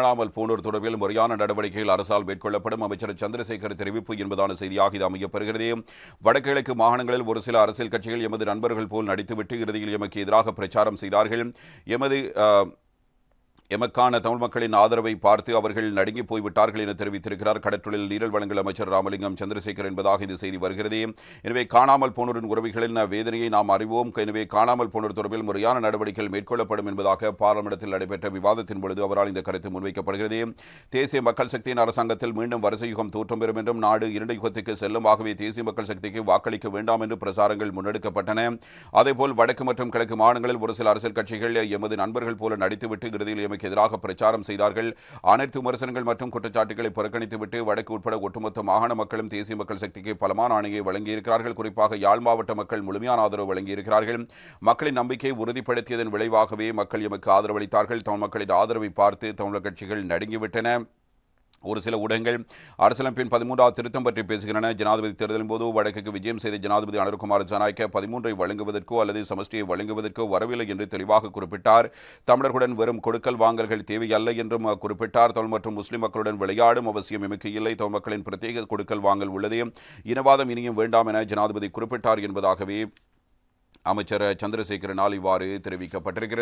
காணாமல் போனோர் தொடர்பில் முறையான நடவடிக்கைகள் அரசால் மேற்கொள்ளப்படும் அமைச்சர் சந்திரசேகர் தெரிவிப்பு என்பதான செய்தியாக இது அமையப்பெறுகிறது. வடகிழக்கு மாகாணங்களில் ஒரு சில அரசியல் கட்சிகள் எமது நண்பர்கள் போல் நடித்துவிட்டு இறுதியில் எமக்கு எதிராக பிரச்சாரம் செய்தார்கள். எமக்கான தமிழ் மக்களின் ஆதரவை பார்த்து அவர்கள் நடுங்கி போய்விட்டார்கள் என தெரிவித்திருக்கிறார் கடற்றொழில் நீரல் வழங்கல் அமைச்சர் ராமலிங்கம் சந்திரசேகர் என்பதாக இந்த செய்தி வருகிறது. எனவே காணாமல் போனோரின் உறவுகளின் வேதனையை நாம் அறிவோம். எனவே காணாமல் போனோர் தொடர்பில் முறையான நடவடிக்கைகள் மேற்கொள்ளப்படும் என்பதாக பாராளுமன்றத்தில் நடைபெற்ற விவாதத்தின் பொழுது அவரால் இந்த கருத்து முன்வைக்கப்படுகிறது. தேசிய மக்கள் சக்தியின் அரசாங்கத்தில் மீண்டும் வரிசை யுகம் தோற்றம் பெறும் என்றும் நாடு இரண்டு யுகத்துக்கு செல்லும், ஆகவே தேசிய மக்கள் சக்திக்கு வாக்களிக்க வேண்டாம் என்று பிரசாரங்கள் முன்னெடுக்கப்பட்டன. அதேபோல் வடக்கு மற்றும் கிழக்கு மாநிலங்களில் ஒரு சில அரசியல் கட்சிகள் எமது நண்பர்கள் போல நடித்துவிட்டு இறுதியில் எமக்கு எதிராக பிரச்சாரம் செய்தார்கள். அனைத்து விமர்சனங்கள் மற்றும் குற்றச்சாட்டுகளை புறக்கணித்துவிட்டு வடக்கு உட்பட ஒட்டுமொத்த மாகாண மக்களும் தேசிய மக்கள் சக்திக்கு பலமான ஆணையை வழங்கியிருக்கிறார்கள். குறிப்பாக யாழ் மாவட்ட மக்கள் முழுமையான ஆதரவு வழங்கியிருக்கிறார்கள். மக்களின் நம்பிக்கையை உறுதிப்படுத்தியதன் விளைவாகவே மக்கள் எமக்கு ஆதரவளித்தார்கள். தமிழ் மக்களின் ஆதரவை பார்த்து தமிழக கட்சிகள் நடுங்கிவிட்டன. ஒரு சில ஊடகங்கள் அரசியலமைப்பின் 13வது திருத்தம் பற்றி பேசுகின்றன. ஜனாதிபதி தேர்தலின் போது வடக்குக்கு விஜயம் செய்த ஜனாதிபதி அனுரகுமார் ஜனநாயக்க 13 வழங்குவதற்கோ அல்லது சமஷ்டியை வழங்குவதற்கோ வரவில்லை என்று தெளிவாக குறிப்பிட்டார். தமிழர்களுடன் வெறும் கொடுக்கல் வாங்கல்கள் தேவையல்ல என்றும் குறிப்பிட்டார். தமிழ் மற்றும் முஸ்லிம் மக்களுடன் விளையாடும் அவசியம் எமக்கு இல்லை. தமிழ் மக்களின் பிரத்யேக கொடுக்கல் வாங்கல் உள்ளது. இனவாதம் இனியும் வேண்டாம் என ஜனாதிபதி குறிப்பிட்டார் என்பதாகவே அமைச்சர் சந்திரசேகரனால் இவ்வாறு தெரிவிக்கப்பட்டிருக்கிறது.